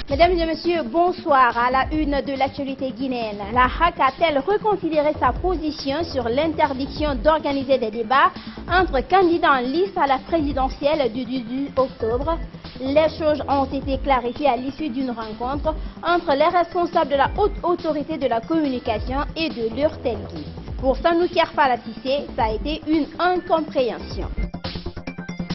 Mesdames et messieurs, bonsoir. À la une de l'actualité guinéenne, la HAC a-t-elle reconsidéré sa position sur l'interdiction d'organiser des débats entre candidats en liste à la présidentielle du 18 octobre? Les choses ont été clarifiées à l'issue d'une rencontre entre les responsables de la haute autorité de la communication et de l'URTELGUI. Pour Sanouki Falatissé, ça a été une incompréhension.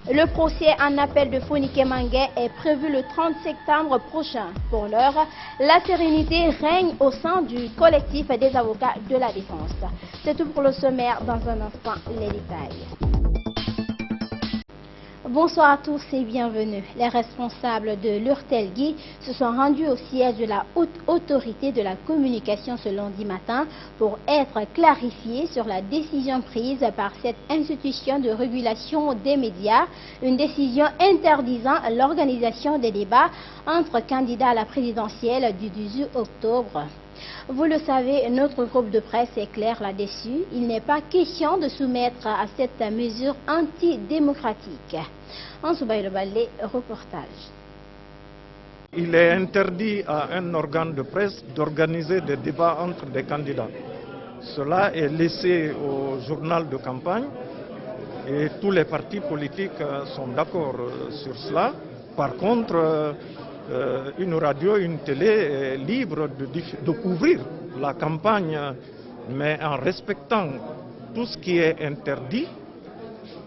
Le procès en appel de Fonike Mangué est prévu le 30 septembre prochain. Pour l'heure, la sérénité règne au sein du collectif des avocats de la défense. C'est tout pour le sommaire. Dans un instant, les détails. Bonsoir à tous et bienvenue. Les responsables de l'URTELGUI se sont rendus au siège de la haute autorité de la communication ce lundi matin pour être clarifiés sur la décision prise par cette institution de régulation des médias, une décision interdisant l'organisation des débats entre candidats à la présidentielle du 18 octobre. Vous le savez, notre groupe de presse est clair là-dessus. Il n'est pas question de soumettre à cette mesure antidémocratique. Ansoubaï Balé, reportage. Il est interdit à un organe de presse d'organiser des débats entre des candidats. Cela est laissé au journal de campagne et tous les partis politiques sont d'accord sur cela. Par contre, une radio, une télé est libre de couvrir la campagne, mais en respectant tout ce qui est interdit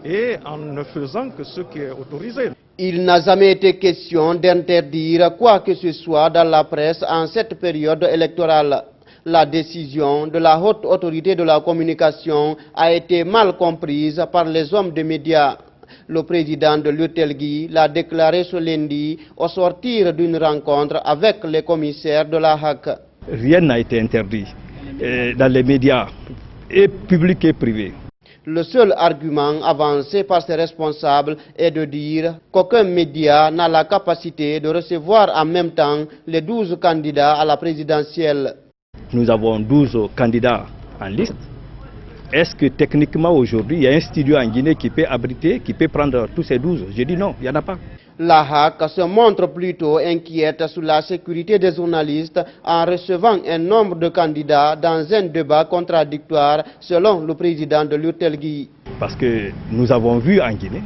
et en ne faisant que ce qui est autorisé. Il n'a jamais été question d'interdire quoi que ce soit dans la presse en cette période électorale. La décision de la haute autorité de la communication a été mal comprise par les hommes des médias. Le président de l'URTELGUI l'a déclaré ce lundi au sortir d'une rencontre avec les commissaires de la HAC. Rien n'a été interdit dans les médias, et publics et privés. Le seul argument avancé par ces responsables est de dire qu'aucun média n'a la capacité de recevoir en même temps les 12 candidats à la présidentielle. Nous avons 12 candidats en liste. Est-ce que techniquement aujourd'hui, il y a un studio en Guinée qui peut abriter, qui peut prendre tous ces 12? J'ai dit non, il n'y en a pas. La HAC se montre plutôt inquiète sur la sécurité des journalistes en recevant un nombre de candidats dans un débat contradictoire selon le président de l'URTELGUI. Parce que nous avons vu en Guinée,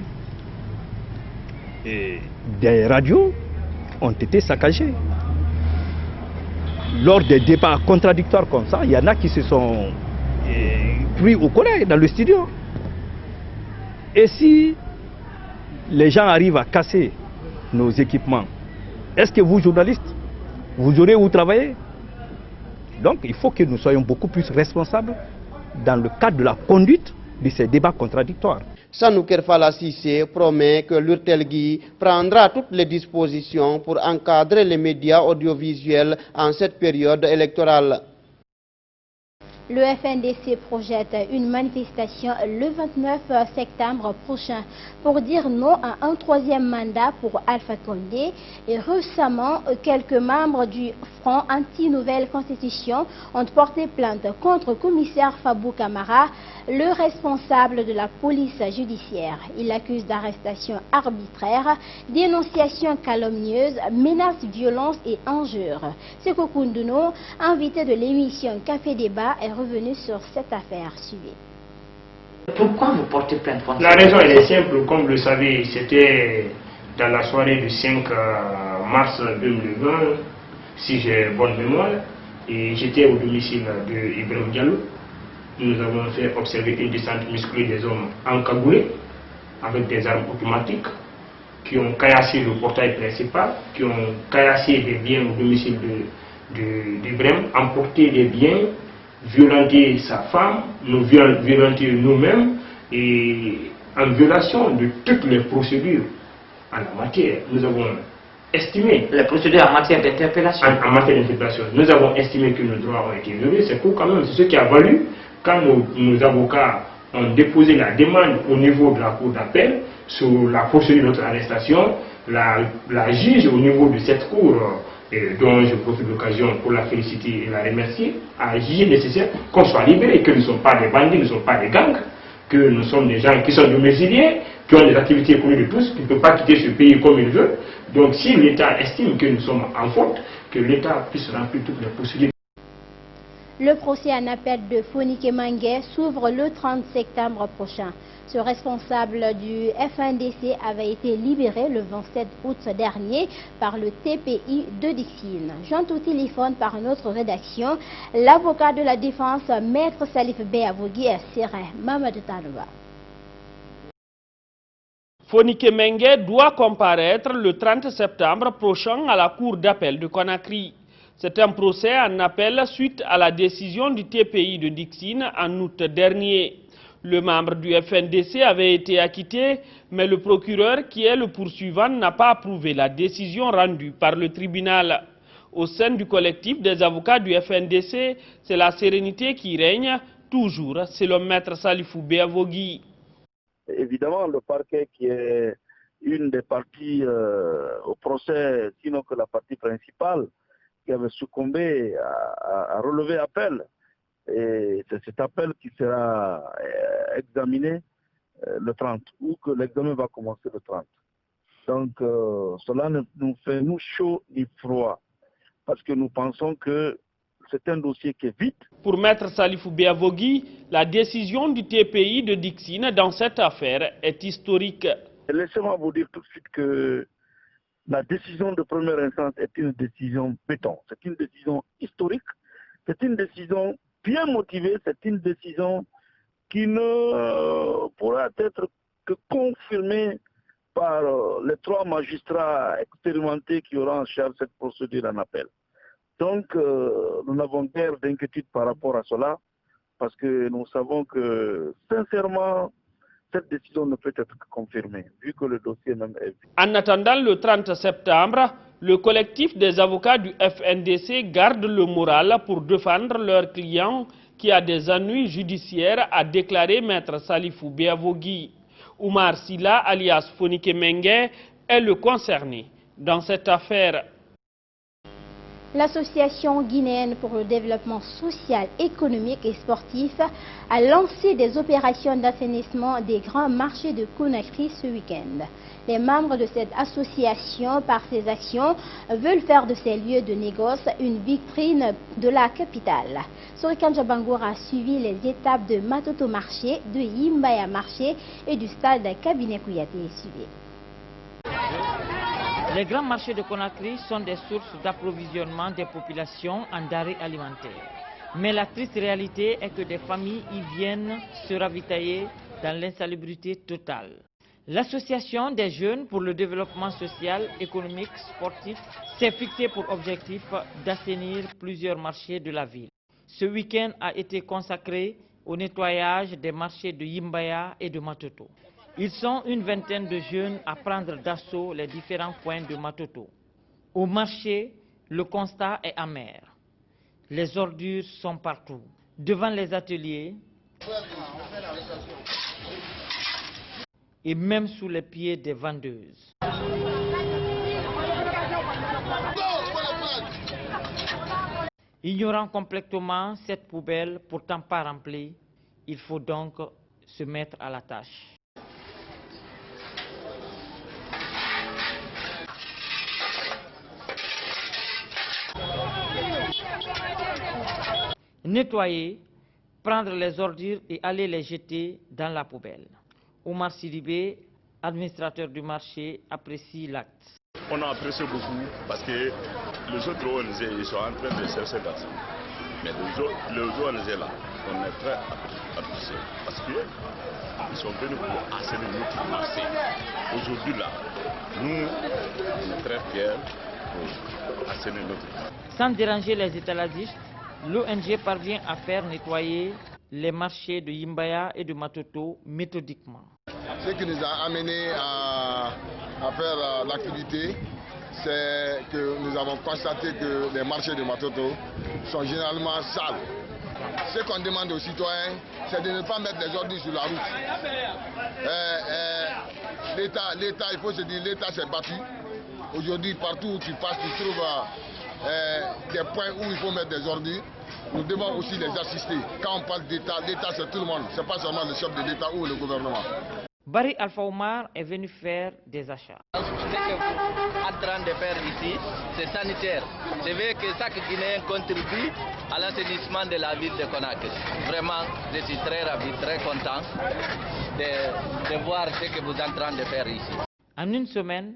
et des radios ont été saccagées. Lors des débats contradictoires comme ça, il y en a qui se sont pris au collet dans le studio. Et si les gens arrivent à casser nos équipements, est-ce que vous, journalistes, vous aurez où travailler? Donc il faut que nous soyons beaucoup plus responsables dans le cadre de la conduite de ces débats contradictoires. Sanouki Falatissé promet que l'URTELGUI prendra toutes les dispositions pour encadrer les médias audiovisuels en cette période électorale. Le FNDC projette une manifestation le 29 septembre prochain pour dire non à un troisième mandat pour Alpha Condé. Et récemment, quelques membres du Front anti-nouvelle constitution ont porté plainte contre le commissaire Fabou Camara, le responsable de la police judiciaire. Il accuse d'arrestation arbitraire, dénonciation calomnieuse, menaces, violences et injures. Seko Koundouno, invité de l'émission Café Débat, est revenu sur cette affaire. Suivez. Pourquoi vous portez plainte contre La raison elle est simple, comme vous le savez, c'était dans la soirée du 5 mars 2020, si j'ai bonne mémoire, et j'étais au domicile de Ibrahim Diallo. Nous avons fait observer une descente musclée des hommes encagoulés avec des armes automatiques qui ont caillassé le portail principal, qui ont caillassé des biens au domicile d'Ibrahim, emporté des biens, violenté sa femme, nous violenté nous-mêmes et en violation de toutes les procédures en la matière. Nous avons estimé... les procédures en matière d'interpellation. En matière d'interpellation. Nous avons estimé que nos droits ont été violés. C'est pour quand même ce qui a valu quand nos avocats ont déposé la demande au niveau de la cour d'appel sur la procédure de notre arrestation, la juge au niveau de cette cour, dont je profite de l'occasion pour la féliciter et la remercier, a jugé nécessaire qu'on soit libéré, que nous ne sommes pas des bandits, nous ne sommes pas des gangs, que nous sommes des gens qui sont domiciliés, qui ont des activités connues de tous, qui ne peuvent pas quitter ce pays comme ils veulent. Donc si l'État estime que nous sommes en faute, que l'État puisse remplir toutes les procédures. Le procès en appel de Fonike Mengue s'ouvre le 30 septembre prochain. Ce responsable du FNDC avait été libéré le 27 août dernier par le TPI de Dixine. Joint au téléphone par notre rédaction, l'avocat de la défense, Maître Salif Béavougui, est serein. Mamadou Tanouba. Fonike Mengue doit comparaître le 30 septembre prochain à la cour d'appel de Conakry. C'est un procès en appel suite à la décision du TPI de Dixine en août dernier. Le membre du FNDC avait été acquitté, mais le procureur, qui est le poursuivant, n'a pas approuvé la décision rendue par le tribunal. Au sein du collectif des avocats du FNDC, c'est la sérénité qui règne, toujours, selon Maître Salifou Béavougui. Évidemment, le parquet, qui est une des parties au procès, sinon que la partie principale, qui avait succombé à relever appel. Et c'est cet appel qui sera examiné le 30, ou que l'examen va commencer le 30. Donc cela ne nous fait nous chaud ni froid, parce que nous pensons que c'est un dossier qui est vite. Pour Maître Salifou Béavougui, la décision du TPI de Dixine dans cette affaire est historique. Laissez-moi vous dire tout de suite que la décision de première instance est une décision béton. C'est une décision historique, c'est une décision bien motivée, c'est une décision qui ne pourra être que confirmée par les 3 magistrats expérimentés qui auront en charge cette procédure en appel. Donc, nous n'avons guère d'inquiétude par rapport à cela, parce que nous savons que, sincèrement, cette décision ne peut être que confirmée, vu que le dossier même est vide. En attendant le 30 septembre, le collectif des avocats du FNDC garde le moral pour défendre leur client qui a des ennuis judiciaires, a déclaré Maître Salifou Béavougui. Oumar Silla, alias Fonike Mengue, est le concerné dans cette affaire. L'Association guinéenne pour le développement social, économique et sportif a lancé des opérations d'assainissement des grands marchés de Conakry ce week-end. Les membres de cette association, par ces actions, veulent faire de ces lieux de négoce une vitrine de la capitale. Sorikan Jabangour a suivi les étapes de Matoto Marché, de Yimbaya Marché et du stade Cabinet Kouyaté. Les grands marchés de Conakry sont des sources d'approvisionnement des populations en denrées alimentaires. Mais la triste réalité est que des familles y viennent se ravitailler dans l'insalubrité totale. L'association des jeunes pour le développement social, économique, sportif s'est fixée pour objectif d'assainir plusieurs marchés de la ville. Ce week-end a été consacré au nettoyage des marchés de Yimbaya et de Matoto. Ils sont une vingtaine de jeunes à prendre d'assaut les différents points de Matoto. Au marché, le constat est amer. Les ordures sont partout, devant les ateliers et même sous les pieds des vendeuses. Ignorant complètement cette poubelle pourtant pas remplie, il faut donc se mettre à la tâche. Nettoyer, prendre les ordures et aller les jeter dans la poubelle. Oumar Sidibé, administrateur du marché, apprécie l'acte. On a apprécié beaucoup parce que les autres ONG ils sont en train de chercher d'argent. Mais les ONG là, on est très appréciés parce qu'ils sont venus pour assainir notre marché. Aujourd'hui là, nous, on est très fiers pour assainir notre marché. Sans déranger les étalagistes, l'ONG parvient à faire nettoyer les marchés de Yimbaya et de Matoto méthodiquement. Ce qui nous a amené à faire l'activité, c'est que nous avons constaté que les marchés de Matoto sont généralement sales. Ce qu'on demande aux citoyens, c'est de ne pas mettre les ordures sur la route. L'État, il faut se dire, l'État s'est battu. Aujourd'hui, partout où tu passes, tu trouves des points où il faut mettre des ordures. Nous devons aussi les assister. Quand on parle d'État, l'État c'est tout le monde, ce n'est pas seulement le chef de l'État ou le gouvernement. Barry Alpha Omar est venu faire des achats. Ce que vous êtes en train de faire ici, c'est sanitaire. C'est vrai que chaque Guinéen contribue à l'assainissement de la ville de Conakry. Vraiment, je suis très ravi, très content de voir ce que vous êtes en train de faire ici. En une semaine,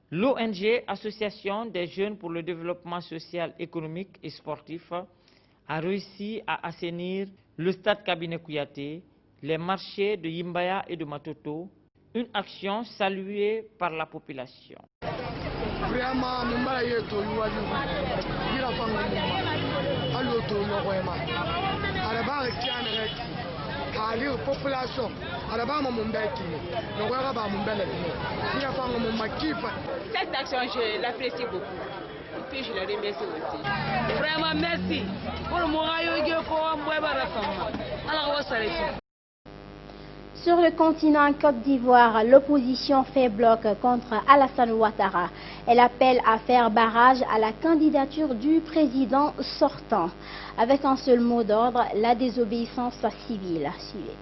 l'ONG Association des jeunes pour le développement social, économique et sportif a réussi à assainir le stade Cabinet Kouyaté, les marchés de Yimbaya et de Matoto, une action saluée par la population. Cette action, je l'apprécie beaucoup. Et puis je le remercie aussi. Vraiment merci pour le Sur le continent Côte d'Ivoire, l'opposition fait bloc contre Alassane Ouattara. Elle appelle à faire barrage à la candidature du président sortant. Avec un seul mot d'ordre, la désobéissance civile. Suivez.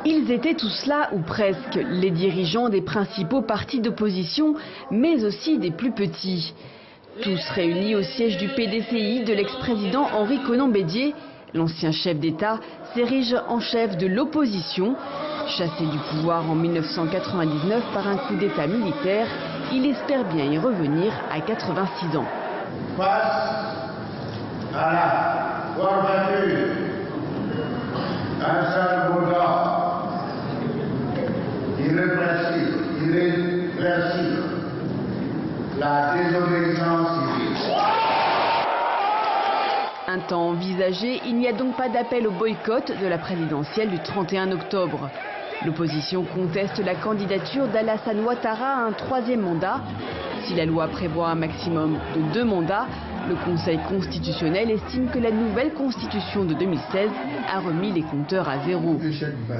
Ils étaient tous là, ou presque, les dirigeants des principaux partis d'opposition, mais aussi des plus petits. Tous réunis au siège du PDCI de l'ex-président Henri Konan Bédié, l'ancien chef d'État s'érige en chef de l'opposition. Chassé du pouvoir en 1999 par un coup d'État militaire, il espère bien y revenir à 86 ans. Face à la forfaiture Alassane Ouattara, irréversible, la désobéissance civile. Un temps envisagé, il n'y a donc pas d'appel au boycott de la présidentielle du 31 octobre. L'opposition conteste la candidature d'Alassane Ouattara à un troisième mandat. Si la loi prévoit un maximum de 2 mandats, le Conseil constitutionnel estime que la nouvelle constitution de 2016 a remis les compteurs à zéro.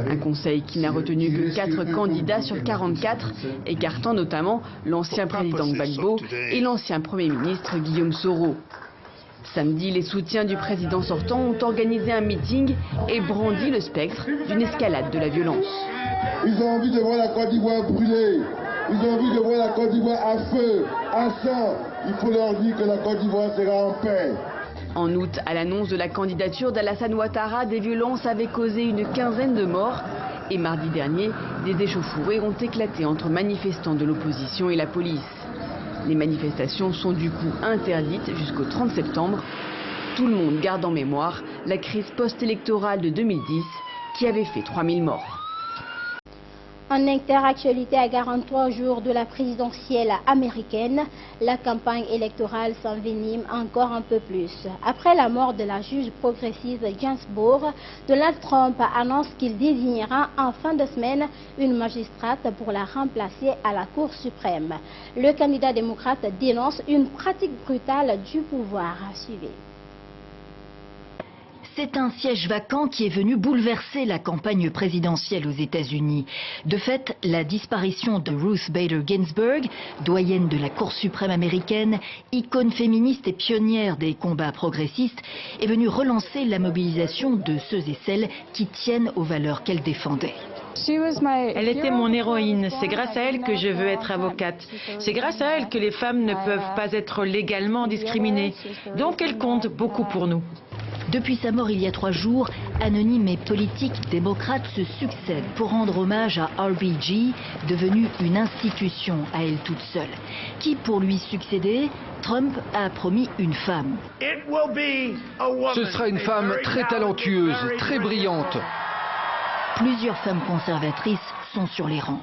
Un conseil qui n'a retenu que 4 candidats sur 44, écartant notamment l'ancien président Gbagbo et l'ancien Premier ministre Guillaume Soro. Samedi, les soutiens du président sortant ont organisé un meeting et brandi le spectre d'une escalade de la violence. Ils ont envie de voir la Côte d'Ivoire brûler. Ils ont envie de voir la Côte d'Ivoire à feu, à sang. Il faut leur dire que la Côte d'Ivoire sera en paix. En août, à l'annonce de la candidature d'Alassane Ouattara, des violences avaient causé une quinzaine de morts. Et mardi dernier, des échauffourées ont éclaté entre manifestants de l'opposition et la police. Les manifestations sont du coup interdites jusqu'au 30 septembre. Tout le monde garde en mémoire la crise post-électorale de 2010 qui avait fait 3000 morts. En interactualité, à 43 jours de la présidentielle américaine, la campagne électorale s'envenime encore un peu plus. Après la mort de la juge progressiste Ginsburg, Donald Trump annonce qu'il désignera en fin de semaine une magistrate pour la remplacer à la Cour suprême. Le candidat démocrate dénonce une pratique brutale du pouvoir. Suivez. C'est un siège vacant qui est venu bouleverser la campagne présidentielle aux États-Unis. De fait, la disparition de Ruth Bader Ginsburg, doyenne de la Cour suprême américaine, icône féministe et pionnière des combats progressistes, est venue relancer la mobilisation de ceux et celles qui tiennent aux valeurs qu'elle défendait. Elle était mon héroïne. C'est grâce à elle que je veux être avocate. C'est grâce à elle que les femmes ne peuvent pas être légalement discriminées. Donc elle compte beaucoup pour nous. Depuis sa mort il y a 3 jours, anonymes et politiques démocrates se succèdent pour rendre hommage à RBG, devenue une institution à elle toute seule. Qui pour lui succéder? Trump a promis une femme. Ce sera une femme très talentueuse, très brillante. Plusieurs femmes conservatrices sont sur les rangs.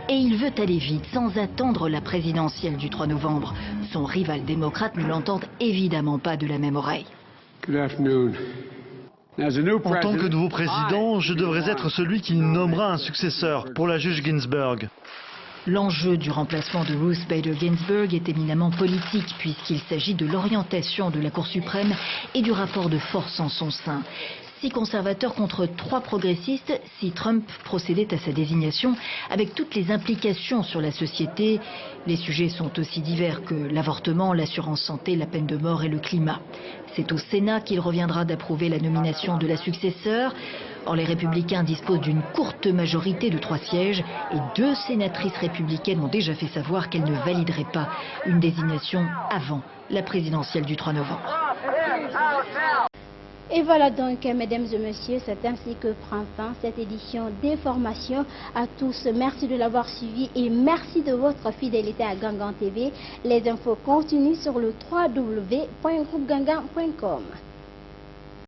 Et il veut aller vite, sans attendre la présidentielle du 3 novembre. Son rival démocrate ne l'entend évidemment pas de la même oreille. En tant que nouveau président, je devrais être celui qui nommera un successeur pour la juge Ginsburg. L'enjeu du remplacement de Ruth Bader Ginsburg est éminemment politique puisqu'il s'agit de l'orientation de la Cour suprême et du rapport de force en son sein. 6 conservateurs contre 3 progressistes si Trump procédait à sa désignation, avec toutes les implications sur la société. Les sujets sont aussi divers que l'avortement, l'assurance santé, la peine de mort et le climat. C'est au Sénat qu'il reviendra d'approuver la nomination de la successeure. Or, les Républicains disposent d'une courte majorité de 3 sièges et 2 sénatrices républicaines ont déjà fait savoir qu'elles ne valideraient pas une désignation avant la présidentielle du 3 novembre. Et voilà donc, mesdames et messieurs, c'est ainsi que prend fin cette édition d'information. À tous, merci de l'avoir suivi et merci de votre fidélité à Gangan TV. Les infos continuent sur le www.groupegangan.com.